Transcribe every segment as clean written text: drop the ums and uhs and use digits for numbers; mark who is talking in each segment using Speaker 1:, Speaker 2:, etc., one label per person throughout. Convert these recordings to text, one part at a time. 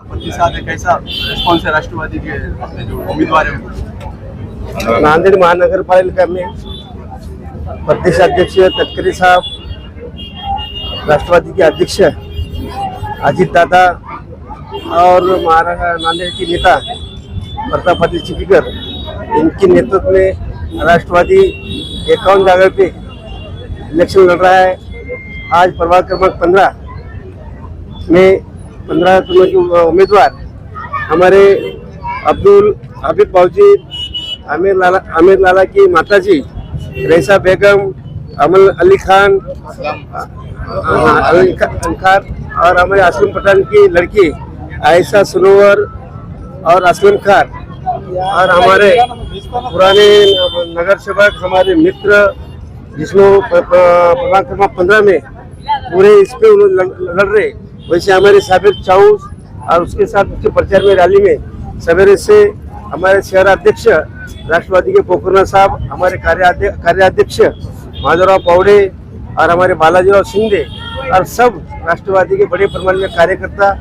Speaker 1: प्रतिसाद है, कैसा रिस्पॉन्स है राष्ट्रवादी के अपने जो उम्मीदवार है?
Speaker 2: नांदेड़ महानगर पालिका में प्रदेश अध्यक्ष तटकरे साहब, राष्ट्रवादी के अध्यक्ष अजीत दादा और महाराष्ट्र नांदेड़ के नेता प्रताप पाटिल चिखलीकर, इनके नेतृत्व में राष्ट्रवादी 51 जगह पे इलेक्शन लड़ रहा है। आज प्रभाग क्रमांक 15 में 15 के उम्मीदवार हमारे अब्दुल हाफिज बाबूजी, आमिर लाला की माताजी रईसा बेगम, अमल अली खान और हमारे असलम पठान की लड़की आयशा सनोवर और असलम खान, और हमारे पुराने नगर सेवक हमारे मित्र जिसमें प्रभाग क्रमांक 15 में पूरे इस पे लड़ रहे, वैसे हमारे साबिर चाउस और उसके साथ उसके प्रचार में रैली में सवेरे से हमारे शहर अध्यक्ष राष्ट्रवादी के पोखरना साहब, हमारे कार्याध्यक्ष माधवराव पौड़े और हमारे बालाजीराव शिंदे और सब राष्ट्रवादी के बड़े पैमाने में कार्यकर्ता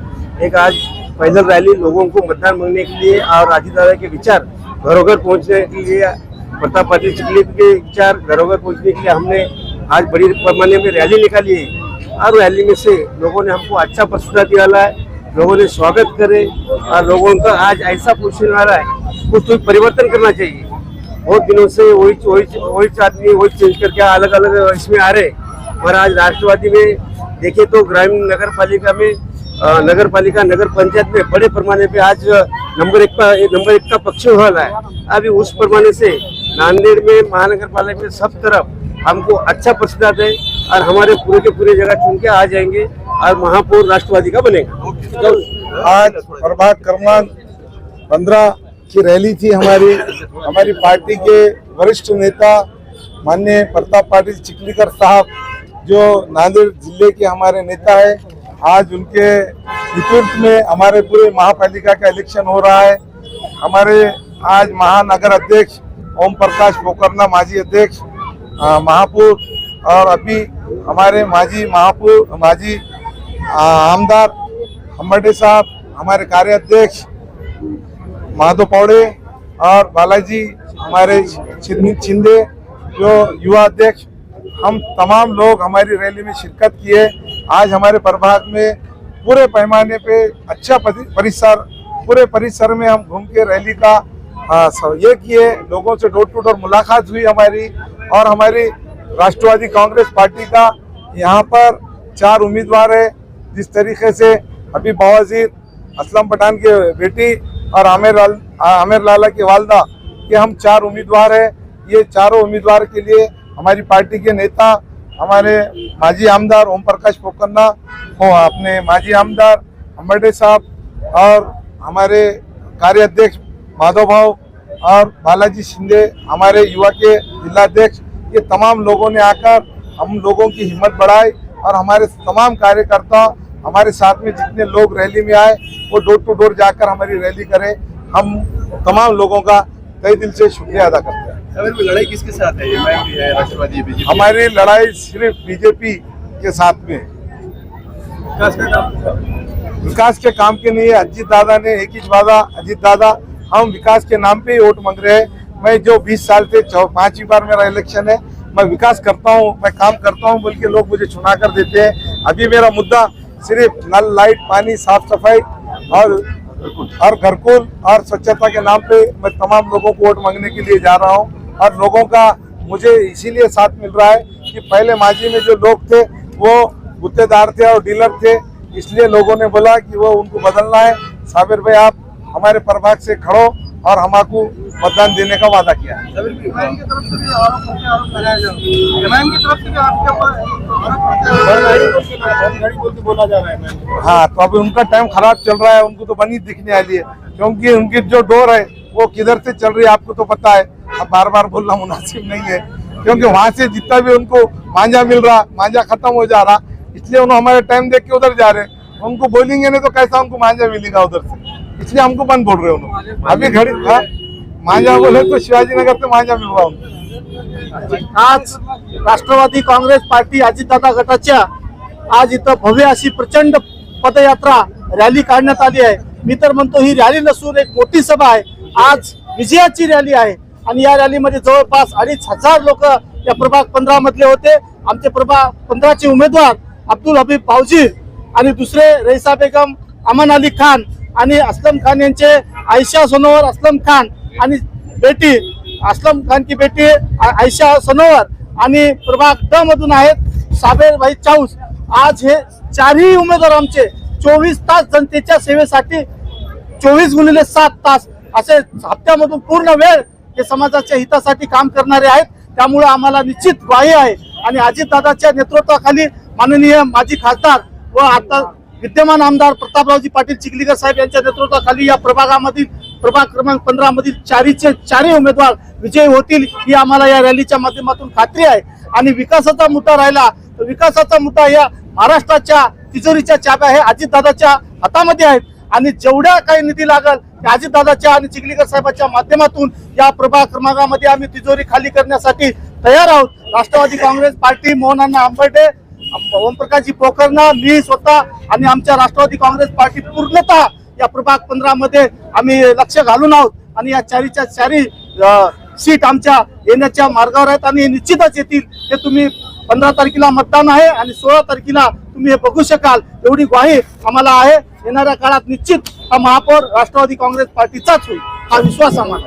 Speaker 2: एक आज पैदल रैली लोगों को मतदान मांगने के लिए और अजीत दादा के विचार घरों घर पहुँचने के लिए, प्रताप पाटिल चिखलीकर के विचार घरों घर पहुँचने के लिए हमने आज बड़ी पैमाने में रैली निकाली है। और रैली में से लोगों ने हमको अच्छा प्रतिसाद दिया है, लोगों ने स्वागत करे और लोगों का आज ऐसा पोजिशन आ रहा है कुछ तो परिवर्तन करना चाहिए। बहुत दिनों से वही आदमी वही चेंज करके अलग अलग इसमें आ रहे, और आज राष्ट्रवादी में देखे तो ग्रामीण नगर पालिका नगर पंचायत में बड़े पैमाने पे आज नंबर एक का पक्ष हो रहा है। अभी उस पैमाने से नांदेड़ में महानगर पालिका में सब तरफ हमको अच्छा प्रतिसाद है और हमारे पूरे के पूरे जगह चुन के आ जाएंगे और महापौर राष्ट्रवादी का बनेगा।
Speaker 3: आज प्रभाग क्रमांक 15 की रैली थी हमारी पार्टी के वरिष्ठ नेता माननीय प्रताप पाटिल चिखलीकर साहब, जो नांदेड़ जिले के हमारे नेता है। आज उनके नेतृत्व में हमारे पूरे महापालिका का इलेक्शन हो रहा है। हमारे आज महानगर अध्यक्ष ओम प्रकाश पोखरना, माजी अध्यक्ष महापौर, और अभी हमारे माजी आमदार हम्बर्डे साहब, हमारे कार्याध्यक्ष माधव पौड़े और बालाजी हमारे शिंदे जो युवा अध्यक्ष, हम तमाम लोग हमारी रैली में शिरकत किए। आज हमारे प्रभाग में पूरे पैमाने पे अच्छा पूरे परिसर में हम घूम के रैली का ये किए, लोगों से डोर टू डोर मुलाकात हुई हमारी। और हमारी राष्ट्रवादी कांग्रेस पार्टी का यहाँ पर 4 उम्मीदवार है। जिस तरीके से अभी बावाजीर असलम पठान के बेटी और आमिर लाला की वालदा, ये हम 4 उम्मीदवार है। ये चारों उम्मीदवार के लिए हमारी पार्टी के नेता हमारे माजी आमदार ओम प्रकाश पोखरना, अपने माजी आमदार हम्बर्डे साहब और हमारे कार्याध्यक्ष माधव भाव और बालाजी शिंदे हमारे युवा के जिलाध्यक्ष, ये तमाम लोगों ने आकर हम लोगों की हिम्मत बढ़ाई और हमारे तमाम कार्यकर्ता हमारे साथ में जितने लोग रैली में आए वो डोर टू डोर जाकर हमारी रैली करें। हम तमाम लोगों का तहे दिल से शुक्रिया अदा करते हैं।
Speaker 1: लड़ाई किसके साथ है? एमआईएम है, राष्ट्रवादी, बीजेपी?
Speaker 3: हमारी लड़ाई सिर्फ बीजेपी के साथ में। विकास के काम के लिए अजीत दादा ने एक ही वादा, अजीत दादा हम विकास के नाम पे ही वोट मांग रहे हैं। मैं जो 20 साल से 5वीं बार मेरा इलेक्शन है, मैं विकास करता हूँ, मैं काम करता हूँ बोल के लोग मुझे चुना कर देते हैं। अभी मेरा मुद्दा सिर्फ नल, लाइट, पानी, साफ सफाई और घरकुल और स्वच्छता के नाम पे मैं तमाम लोगों को वोट मांगने के लिए जा रहा हूँ। और लोगों का मुझे इसीलिए साथ मिल रहा है कि पहले माजी में जो लोग थे वो गुत्तेदार थे और डीलर थे, इसलिए लोगों ने बोला कि वो उनको बदलना है। साबिर भाई आप हमारे प्रभाग से खड़ो और हमको मतदान देने का वादा किया है। हाँ, तो अभी उनका टाइम खराब चल रहा है, उनको तो बनी दिखने वाली है, क्योंकि उनकी जो डोर है वो किधर से चल रही है आपको तो पता है। अब बार बार बोलना मुनासिब नहीं है, क्योंकि वहाँ से जितना भी उनको मांझा मिल रहा, मांझा खत्म हो जा रहा, इसलिए उन्होंने हमारे टाइम देख के उधर जा रहे। उनको बोलेंगे नहीं तो कैसा उनको मांझा मिलेगा उधर से, इसलिए हमको बंद बोल रहे उन्होंने। अभी घड़ी मांझा बोले तो शिवाजी नगर से मांझा मिल रहा उनको।
Speaker 2: आज राष्ट्रवादी काँग्रेस पार्टी अजितदादा गटाच्या आज इथं भव्य अशी प्रचंड पदयात्रा रॅली काढण्यात आली आहे।
Speaker 4: मी तर म्हणतो ही रॅली नसून एक मोठी सभा आहे. आज विजयाची रॅली आहे आणि या रॅलीमध्ये जवळपास 2,500 लोक या प्रभाग 15 मधले होते. आमचे प्रभाग 15 चे उमेदवार अब्दुल हबीब पावजी आणि दुसरे रईसा बेगम, अमन अली खान आणि असलम खान यांचे आयशा सनोवर असलम खान आणि बेटी असलम खान की बेटी आयशा सनोवर आणि प्रभाग ड मधून आहेत साबेर भाई चाऊस. आज हे चारही उमेदवार आमचे 24 तास जनतेच्या सेवेसाठी 24x7 तास असे हप्त्यामधून पूर्ण वेळ हे समाजाच्या हितासाठी काम करणारे आहेत. त्यामुळे आम्हाला निश्चित ग्वाही आहे आणि अजितदादाच्या नेतृत्वाखाली माननीय माजी खासदार व आता विद्यमान आमदार प्रतापरावजी पाटील चिखलीकर साहेब यांच्या नेतृत्वाखाली या प्रभागामधील प्रभाग क्रमांक 15 मधील चारही उमेदवार विजयी होतील ही आम्हाला या रॅलीच्या माध्यमातून खात्री आहे. आणि विकासाचा मुद्दा राहिला तर विकासाचा मुद्दा या महाराष्ट्राच्या तिजोरीच्या चाब्या हे अजितदादाच्या हातामध्ये आहेत आणि जेवढ्या काही निधी लागल त्या अजितदादाच्या आणि चिखलीकर साहेबांच्या माध्यमातून या प्रभाग क्रमांकामध्ये आम्ही तिजोरी खाली करण्यासाठी तयार आहोत. राष्ट्रवादी काँग्रेस पार्टी, मोहनअण्णा आंबर्डे, ओमप्रकाशजी पोखरना, मी स्वतः आणि आमच्या राष्ट्रवादी काँग्रेस पार्टी पूर्णतः या प्रभाग 15 मध्ये आम्ही लक्ष घालून आहोत आणि या चारी सीट आमच्या येण्याच्या मार्गावर आहेत आणि निश्चितच येतील. ते तुम्ही 15 तारखेला मतदान आहे आणि 16 तारखेला तुम्ही हे बघू शकाल एवढी ग्वाही आम्हाला आहे. येणाऱ्या काळात निश्चित हा महापौर राष्ट्रवादी काँग्रेस पार्टीचाच होईल हा विश्वास आम्हाला.